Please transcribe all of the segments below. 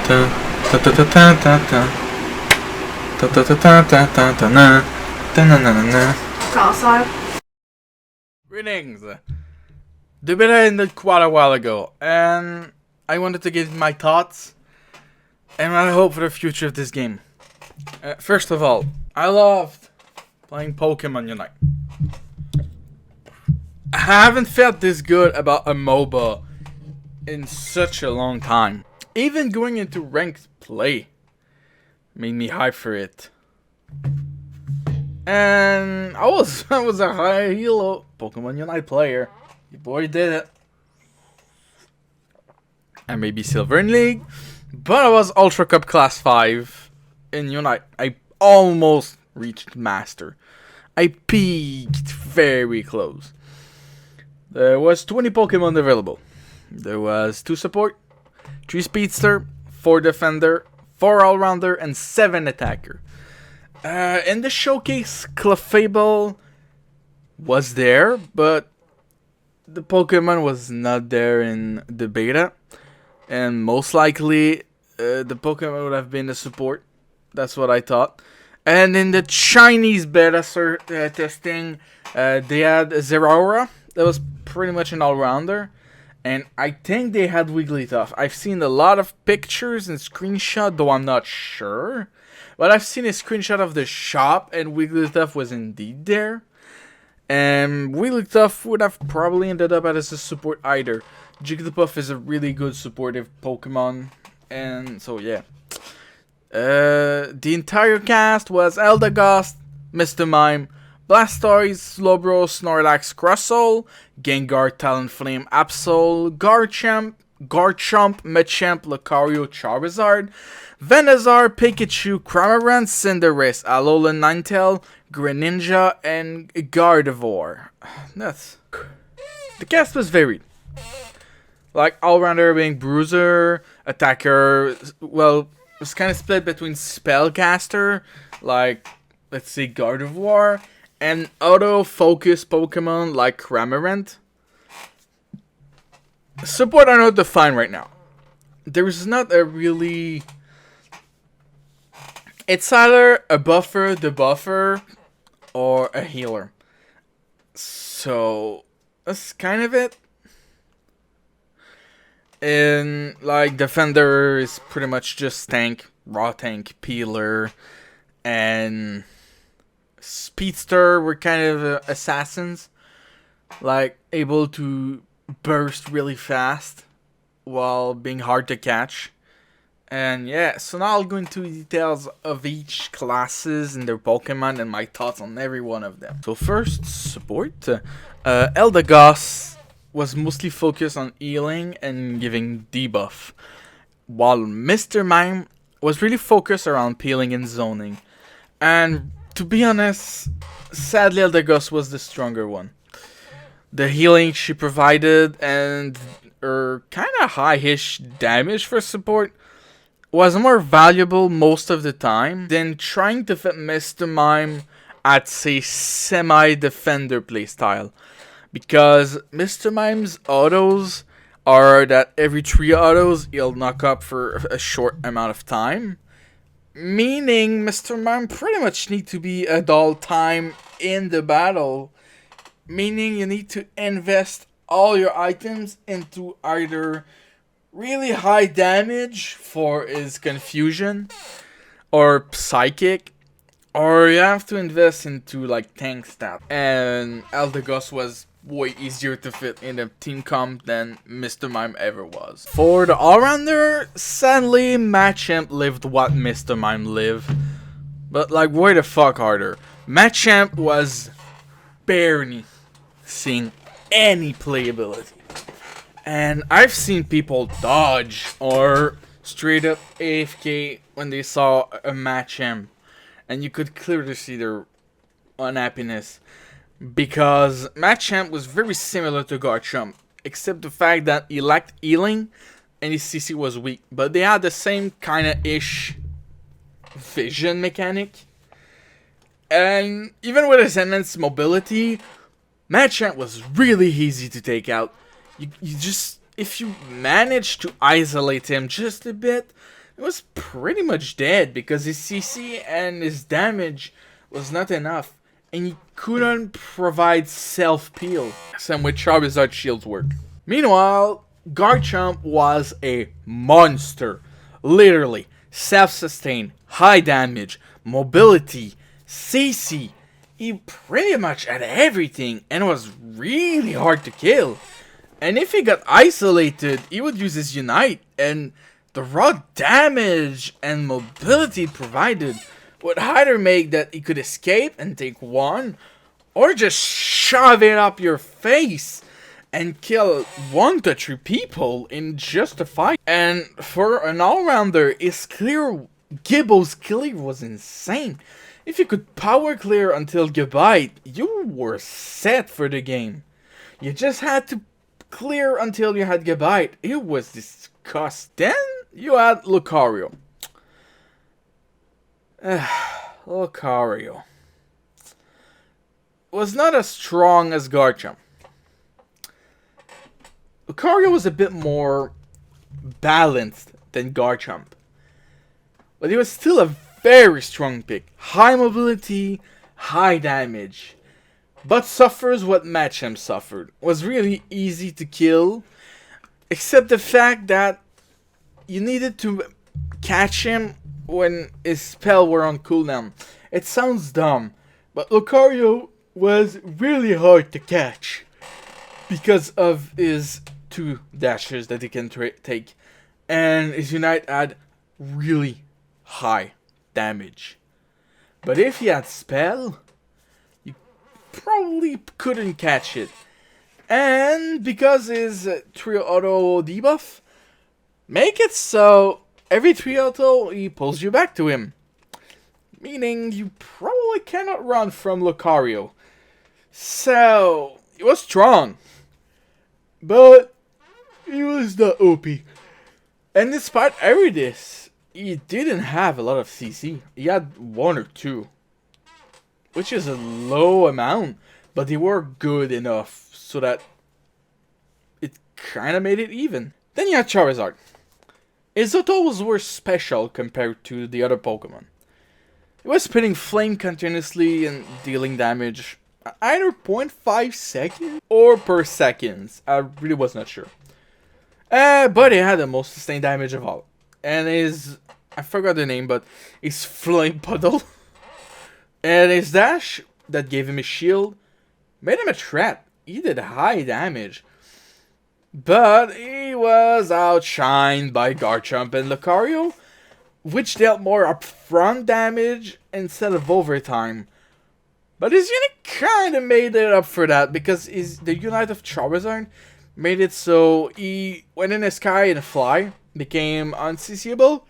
Ta ta ta ta ta ta ta ta ta ta ta ta ta ta na ta na na na na. Cross-eyed. Greetings. The beta ended quite a while ago, and I wanted to give my thoughts and my hope for the future of this game. First of all, I loved playing Pokemon Unite. I haven't felt this good about a MOBA in such a long time. Even going into ranked play made me hype for it. And I was a high elo Pokemon Unite player. Your boy did it. I may be Silver in League, but I was Ultra Cup Class 5 in Unite. I almost reached Master. I peaked very close. There was 20 Pokemon available. There was 2 support, 3 speedster, 4 defender, 4 all-rounder, and 7 attacker. In the showcase, Clefable was there, but the Pokemon was not there in the beta. And most likely, the Pokemon would have been the support. That's what I thought. And in the Chinese beta testing, they had Zeraora. That was pretty much an all-rounder. And I think they had Wigglytuff. I've seen a lot of pictures and screenshots, though I'm not sure. But I've seen a screenshot of the shop, and Wigglytuff was indeed there. And Wigglytuff would have probably ended up as a support either. Jigglypuff is a really good supportive Pokemon. And so, yeah. The entire cast was Eldegoss, Mr. Mime, Blastoise, Slowbro, Snorlax, Crustle, Gengar, Talonflame, Absol, Garchomp, Machamp, Lucario, Charizard, Venusaur, Pikachu, Cramorant, Cinderace, Alolan Ninetale, Greninja, and Gardevoir. The cast was varied. Like, all-rounder being Bruiser, attacker, well, it was kind of split between Spellcaster, like, let's say Gardevoir, and auto-focus Pokemon like Cramorant. Support are not defined right now. There's not a really... It's either a buffer, debuffer, or a healer. So, that's kind of it. And, like, defender is pretty much just tank, raw tank, peeler, and speedster were kind of assassins, like able to burst really fast while being hard to catch. And yeah, so now I'll go into details of each classes and their Pokemon and my thoughts on every one of them. So first, support. Eldegoss was mostly focused on healing and giving debuff, while Mr. Mime was really focused around peeling and zoning. And to be honest, sadly Eldegoss was the stronger one. The healing she provided and her kind of high-ish damage for support was more valuable most of the time than trying to fit Mr. Mime at, say, semi-defender playstyle. Because Mr. Mime's autos are that every 3 autos he'll knock up for a short amount of time. Meaning Mr. Mime pretty much need to be at all time in the battle. Meaning you need to invest all your items into either really high damage for his confusion or psychic, or you have to invest into like tank stat. And Eldegoss was way easier to fit in a team comp than Mr. Mime ever was. For the all-rounder, sadly Machamp lived what Mr. Mime lived, but like way the fuck harder. Machamp was barely seeing any playability. And I've seen people dodge or straight up AFK when they saw a Machamp, and you could clearly see their unhappiness. Because Machamp was very similar to Garchomp, except the fact that he lacked healing and his CC was weak. But they had the same kind of ish vision mechanic. And even with his enhanced mobility, Machamp was really easy to take out. You just if you managed to isolate him just a bit, he was pretty much dead because his CC and his damage was not enough. And he couldn't provide self-peel. Same with Charizard Shield's work. Meanwhile, Garchomp was a monster. Literally, self-sustain, high damage, mobility, CC. He pretty much had everything and was really hard to kill. And if he got isolated, he would use his Unite, and the raw damage and mobility provided would either make that he could escape and take one, or just shove it up your face and kill 1 to 3 people in just a fight. And for an all-rounder, his Gibbo's clear was insane. If you could power clear until Gabite, you were set for the game. You just had to clear until you had Gabite. It was disgusting. Then you had Lucario. Lucario was not as strong as Garchomp. Lucario was a bit more balanced than Garchomp, but he was still a very strong pick. High mobility, high damage, but suffers what Machamp suffered. Was really easy to kill, except the fact that you needed to catch him when his spell were on cooldown. It sounds dumb, but Lucario was really hard to catch because of his 2 dashes that he can take, and his Unite had really high damage. But if he had spell, you probably couldn't catch it. And because his 3 auto debuff make it so every 3 auto he pulls you back to him, meaning you probably cannot run from Lucario. So he was strong, but he was not OP. And despite every this, he didn't have a lot of CC. He had 1 or 2, which is a low amount, but they were good enough so that it kind of made it even. Then you had Charizard. His autos were special compared to the other Pokemon. He was spitting flame continuously and dealing damage either 0.5 seconds or per seconds. I really was not sure. But he had the most sustained damage of all. And his, I forgot the name, but his Flame Puddle and his dash that gave him a shield made him a threat. He did high damage. But he was outshined by Garchomp and Lucario, which dealt more upfront damage instead of overtime. But his Unite kinda made it up for that, because the Unite of Charizard made it so he went in the sky and fly, became unCCable.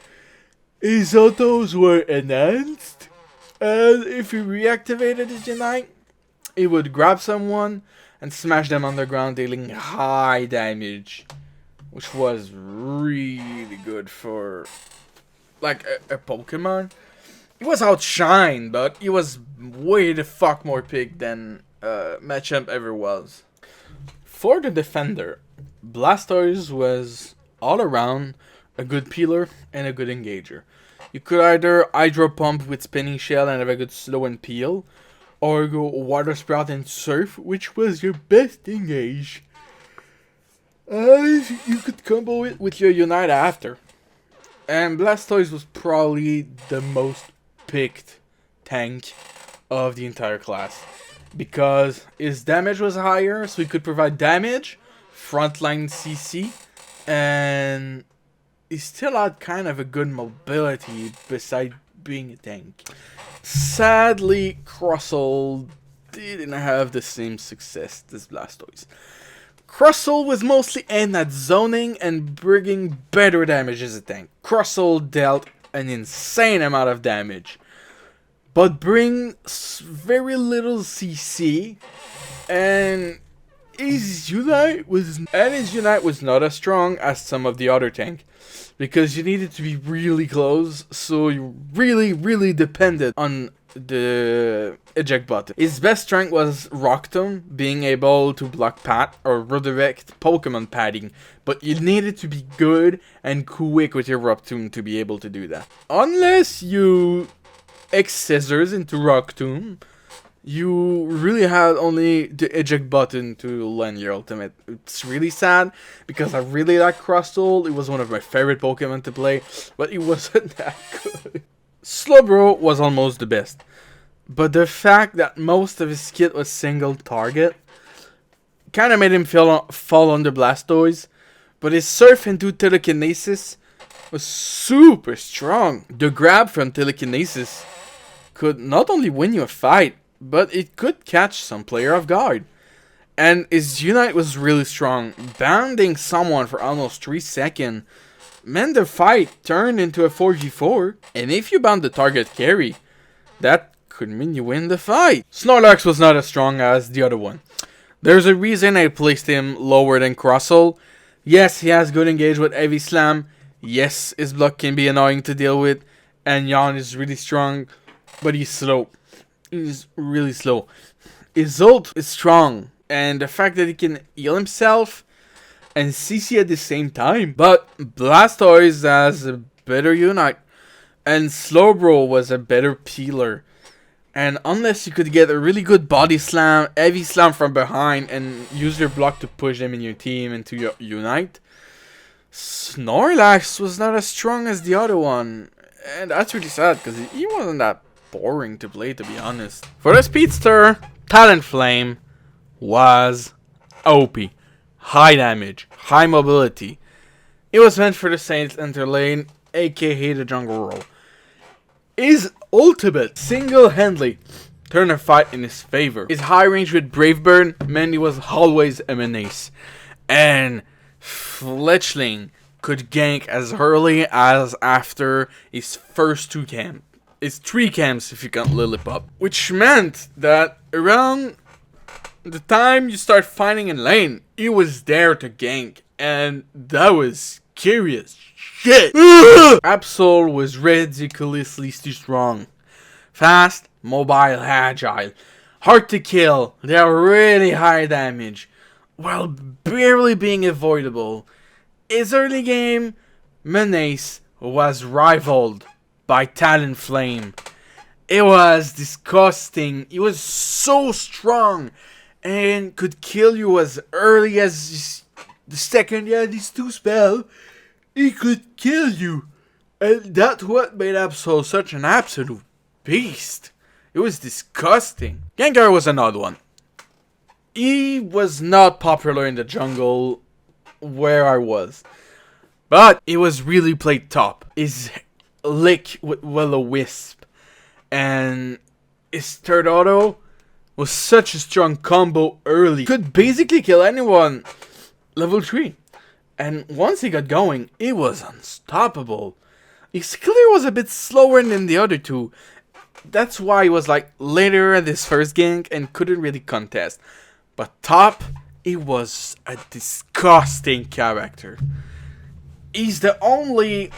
His autos were enhanced, and if he reactivated his Unite, he would grab someone and smash them on the ground, dealing high damage, which was really good for like a Pokemon. He was outshined, but he was way the fuck more picked than Machamp ever was. For the defender, Blastoise was all around a good peeler and a good engager. You could either Hydro Pump with Spinning Shell and have a good slow and peel, or go Water Sprout and Surf, which was your best engage. You could combo it with your Unite after. And Blastoise was probably the most picked tank of the entire class, because his damage was higher, so he could provide damage, frontline CC, and he still had kind of a good mobility beside being a tank. Sadly, Crustle didn't have the same success as Blastoise. Crustle was mostly aimed at zoning and bringing better damage as a tank. Crustle dealt an insane amount of damage, but brings very little CC, and his Unite was not as strong as some of the other tank, because you needed to be really close, so you really depended on the eject button. His best strength was Rock Tomb, being able to block Pat or redirect Pokemon padding, but you needed to be good and quick with your Rock Tomb to be able to do that. Unless you X Scissors into Rock Tomb, you really had only the eject button to land your ultimate. It's really sad because I really like Crustle. It was one of my favorite Pokemon to play, but it wasn't that good. Slowbro was almost the best, but the fact that most of his kit was single target kind of made him fall under Blastoise, but his Surf into Telekinesis was super strong. The grab from Telekinesis could not only win you a fight, but it could catch some player off guard. And his Unite was really strong. Bounding someone for almost 3 seconds meant the fight turned into a 4v4. And if you bound the target carry, that could mean you win the fight. Snorlax was not as strong as the other one. There's a reason I placed him lower than Crustle. Yes, he has good engage with Heavy Slam. Yes, his block can be annoying to deal with. And Yawn is really strong, but he's slow. He's really slow. His ult is strong, and the fact that he can heal himself and CC at the same time. But Blastoise has a better Unite, and Slowbro was a better peeler. And unless you could get a really good body slam, heavy slam from behind, and use your block to push them in your team into your Unite, Snorlax was not as strong as the other one. And that's really sad, because he wasn't that boring to play, to be honest. For the Speedster, Talonflame was OP. High damage, high mobility. It was meant for the Saints Enter lane, aka the jungle role. His ultimate single-handedly turned a fight in his favor. His high range with Brave Bird meant he was always a menace. And Fletchling could gank as early as after his first 2 camps. It's 3 camps if you count Lillipup. Which meant that around the time you start fighting in lane, he was there to gank. And that was curious shit. Absol was ridiculously strong. Fast, mobile, agile. Hard to kill. They are really high damage, while barely being avoidable. His early game menace was rivaled by Talonflame. It was disgusting. He was so strong and could kill you as early as the second you had these 2 spells. He could kill you. And that's what made Absol such an absolute beast. It was disgusting. Gengar was another one. He was not popular in the jungle where I was, but he was really played top. His lick with Will-O-Wisp and his third auto was such a strong combo early. Could basically kill anyone level 3. And once he got going, it was unstoppable. His clear was a bit slower than the other 2. That's why he was like later at his first gank and couldn't really contest. But top, he was a disgusting character. He's the only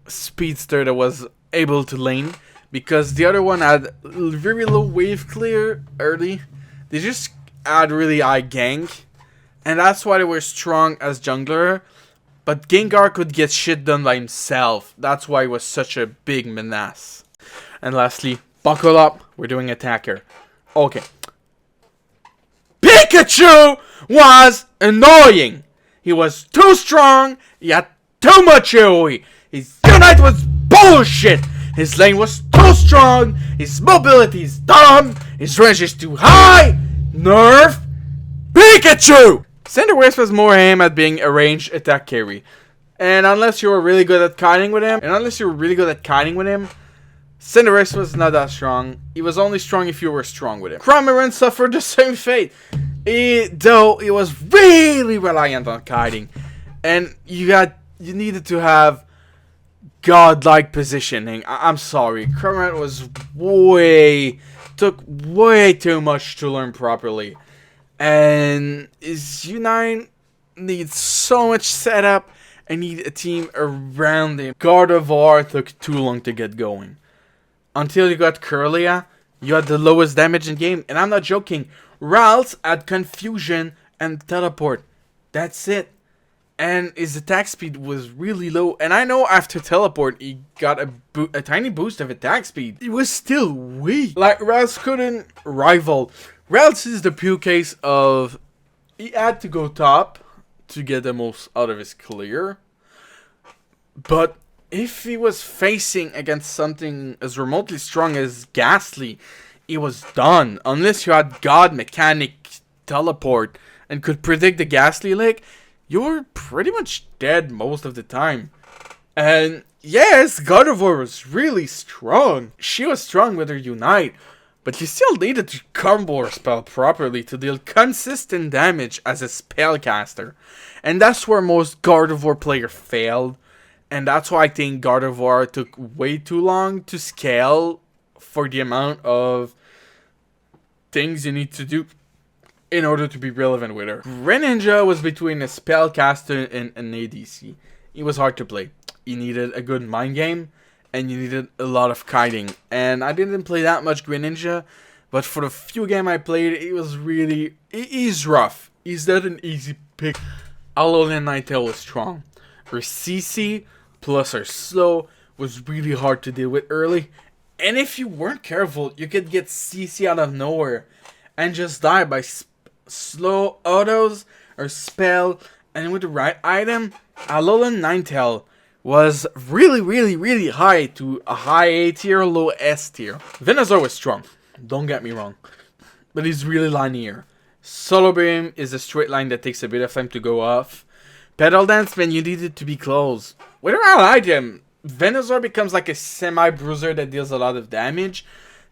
speedster that was able to lane, because the other one had very low wave clear early. They just had really high gank, and that's why they were strong as jungler. But Gengar could get shit done by himself. That's why he was such a big menace. And lastly, buckle up, we're doing attacker. Okay. Pikachu was annoying. He was too strong, he had too much AoE. His Unite was bullshit. His lane was too strong, his mobility is dumb, his range is too high. Nerf Pikachu! Cinderace was more aimed at being a ranged attack carry. And unless you were really good at kiting with him, Cinderace was not that strong. He was only strong if you were strong with him. Cramorant suffered the same fate, though he was really reliant on kiting. And you needed to have godlike positioning. I'm sorry, Cramorant took way too much to learn properly. And his Unite needs so much setup and need a team around him. Gardevoir took too long to get going. until you got Curlia, you had the lowest damage in game. And I'm not joking. Ralts had Confusion and Teleport. That's it. And his attack speed was really low. And I know after Teleport, he got a tiny boost of attack speed. It was still weak. Like, Ralts couldn't rival. Ralts is the pure case of... He had to go top to get the most out of his clear. But if he was facing against something as remotely strong as Ghastly, he was done. Unless you had God Mechanic Teleport and could predict the Ghastly Lick, you were pretty much dead most of the time. And yes, Gardevoir was really strong. She was strong with her Unite, but you still needed to combo her spell properly to deal consistent damage as a spellcaster. And that's where most Gardevoir players failed. And that's why I think Gardevoir took way too long to scale for the amount of things you need to do in order to be relevant with her. Greninja was between a spellcaster and an ADC. He was hard to play. You needed a good mind game, and you needed a lot of kiting. And I didn't play that much Greninja, but for the few games I played, it was really... He's rough. He's not an easy pick. Alolan Ninetale was strong. Her CC plus her slow was really hard to deal with early. And if you weren't careful, you could get CC out of nowhere and just die by slow autos or spell. And with the right item, Alolan Ninetale was really high to a high A tier, low S tier. Venusaur was strong, don't get me wrong, but he's really linear. Solar Beam is a straight line that takes a bit of time to go off. Petal Dance, man, you need it to be close. With her item, Venusaur becomes like a semi-bruiser that deals a lot of damage,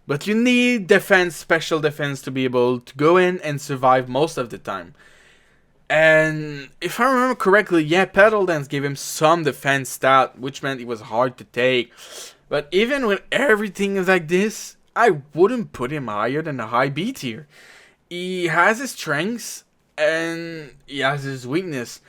but you need defense, special defense to be able to go in and survive most of the time. And if I remember correctly, yeah, Petal Dance gave him some defense stat, which meant it was hard to take. But even with everything like this, I wouldn't put him higher than a high B tier. He has his strengths and he has his weakness,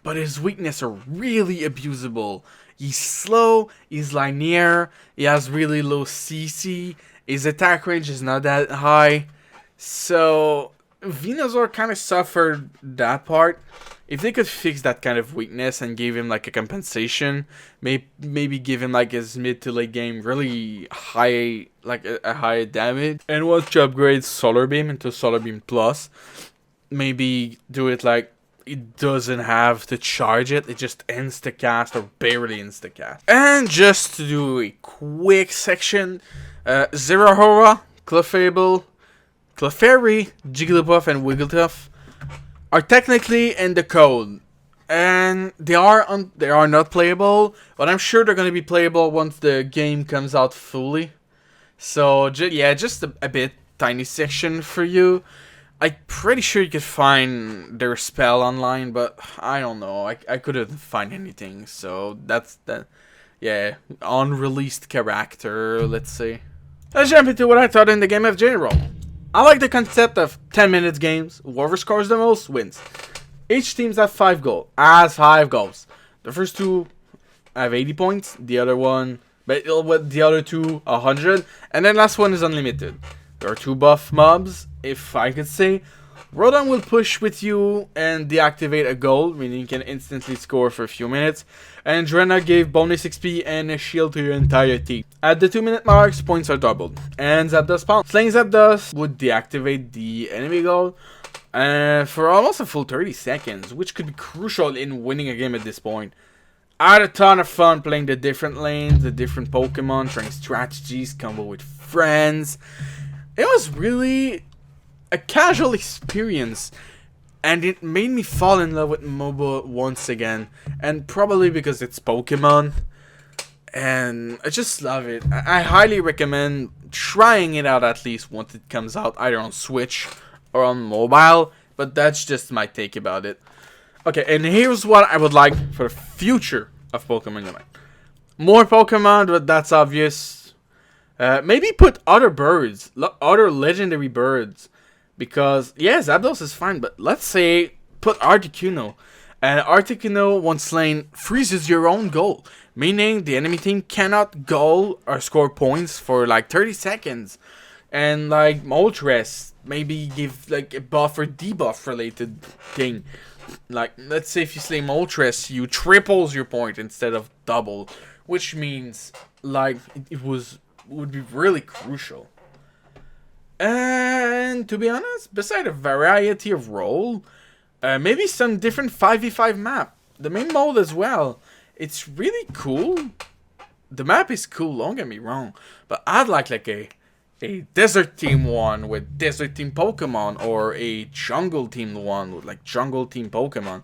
but his weaknesses are really abusable. He's slow, he's linear, he has really low CC, his attack range is not that high, so Venusaur kind of suffered that part. If they could fix that kind of weakness and give him like a compensation, maybe give him like his mid to late game really high, like a high damage, and once you upgrade Solar Beam into Solar Beam Plus, maybe do it like it doesn't have to charge it, it just insta-cast or barely insta-cast. And just to do a quick section, Zeraora, Clefable, Clefairy, Jigglypuff, and Wigglytuff are technically in the code, and they are not playable, but I'm sure they're gonna be playable once the game comes out fully. So yeah, just a bit tiny section for you. I'm pretty sure you could find their spell online, but I don't know. I couldn't find anything, so that's that. Yeah, unreleased character, let's say. Let's jump into what I thought in the game of general. I like the concept of 10 minutes games. Whoever scores the most wins. Each team's have 5 goals. Has 5 goals. The first 2 have 80 points. The other one, but the other 2 100, and then last one is unlimited. There are 2 buff mobs, if I could say. Rodon will push with you and deactivate a goal, meaning you can instantly score for a few minutes. And Drena gave bonus XP and a shield to your entire team. At the 2-minute marks, points are doubled. And Zapdos pounce. Slaying Zapdos would deactivate the enemy goal for almost a full 30 seconds, which could be crucial in winning a game at this point. I had a ton of fun playing the different lanes, the different Pokemon, trying strategies, combo with friends. It was really a casual experience, and it made me fall in love with MOBA once again, and probably because it's Pokemon, and I just love it. I highly recommend trying it out at least once it comes out, either on Switch or on mobile, but that's just my take about it. Okay, and here's what I would like for the future of Pokemon Unite. More Pokemon, but that's obvious. Maybe put other birds, other legendary birds, because yeah, Zapdos is fine, but let's say put Articuno, and Articuno once slain freezes your own goal, meaning the enemy team cannot goal or score points for like 30 seconds. And like Moltres, maybe give like a buff or debuff related thing. Like, let's say if you slay Moltres, you triples your point instead of double, which means like it would be really crucial. And to be honest, beside a variety of role, maybe some different 5v5 map. The main mode as well. It's really cool. The map is cool, don't get me wrong, but I'd like a desert team one with desert team Pokemon, or a jungle team one with like jungle team Pokemon.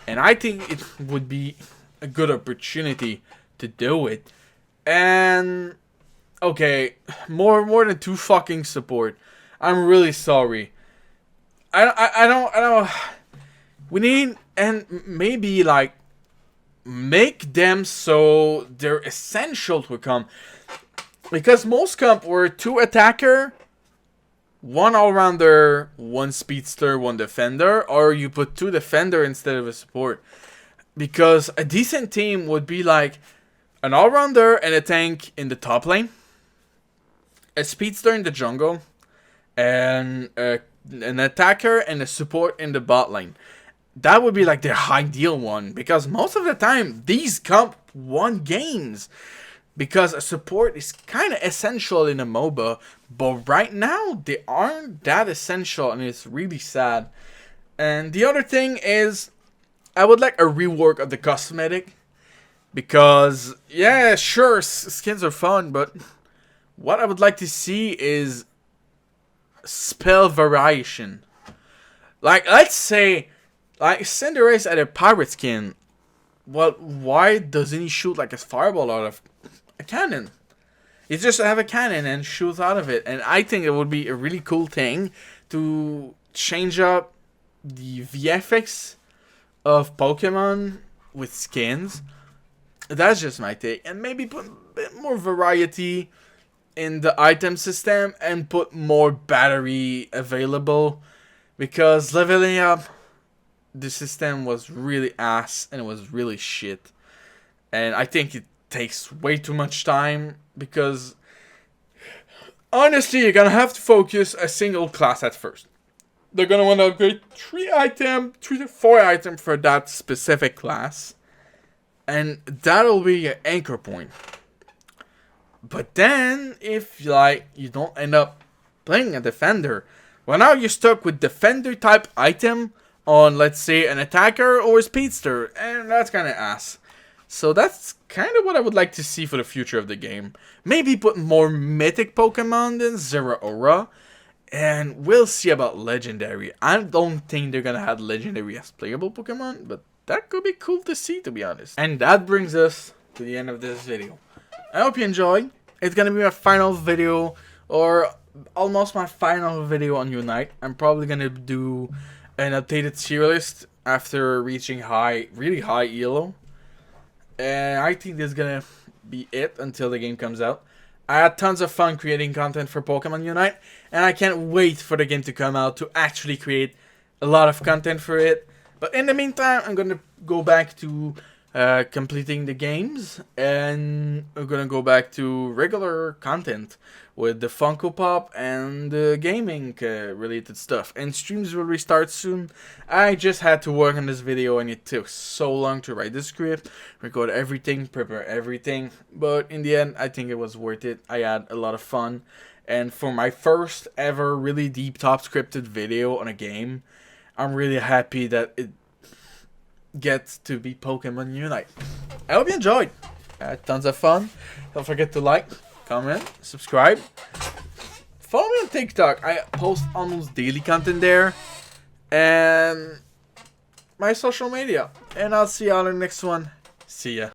And I think it would be a good opportunity to do it. And okay, more than 2 fucking support. I'm really sorry. I don't. We need, and maybe like make them so they're essential to come. Because most comp were 2 attacker, 1 all-rounder, 1 speedster, 1 defender, or you put 2 defender instead of a support. Because a decent team would be like an all-rounder and a tank in the top lane, a speedster in the jungle, and an attacker and a support in the bot lane. That would be like the ideal one, because most of the time these comp won games. Because a support is kind of essential in a MOBA, but right now they aren't that essential, and it's really sad. And the other thing is, I would like a rework of the cosmetic. Because, yeah, sure, skins are fun, but what I would like to see is spell variation. Like, let's say, like, Cinderace had a pirate skin. Well, why doesn't he shoot like a fireball out of a cannon? He just have a cannon and shoots out of it. And I think it would be a really cool thing to change up the VFX of Pokemon with skins. That's just my take. And maybe put a bit more variety in the item system and put more battery available. Because leveling up the system was really ass and it was really shit. And I think it takes way too much time, because honestly, you're gonna have to focus a single class at first. They're gonna want to upgrade 3 to 4 items for that specific class, and that'll be your anchor point. But then, if like you don't end up playing a defender, well, now you're stuck with defender type item on, let's say, an attacker or a speedster, and that's kind of ass. So that's kind of what I would like to see for the future of the game. Maybe put more mythic Pokemon than Zeraora, and we'll see about legendary. I don't think they're gonna have legendary as playable Pokemon, but that could be cool to see, to be honest. And that brings us to the end of this video. I hope you enjoyed. It's gonna be my final video, or almost my final video on Unite. I'm probably gonna do an updated tier list after reaching really high elo. And I think this is gonna be it until the game comes out. I had tons of fun creating content for Pokemon Unite, and I can't wait for the game to come out to actually create a lot of content for it. But in the meantime, I'm gonna go back to completing the games, and we're gonna go back to regular content with the Funko Pop and the gaming related stuff. And streams will restart soon. I just had to work on this video, and it took so long to write the script, record everything, prepare everything. But in the end, I think it was worth it. I had a lot of fun. And for my first ever really deep top scripted video on a game, I'm really happy that it gets to be Pokemon Unite. I hope you enjoyed. I had tons of fun. Don't forget to like, comment, subscribe. Follow me on TikTok. I post almost daily content there. And my social media. And I'll see you on the next one. See ya.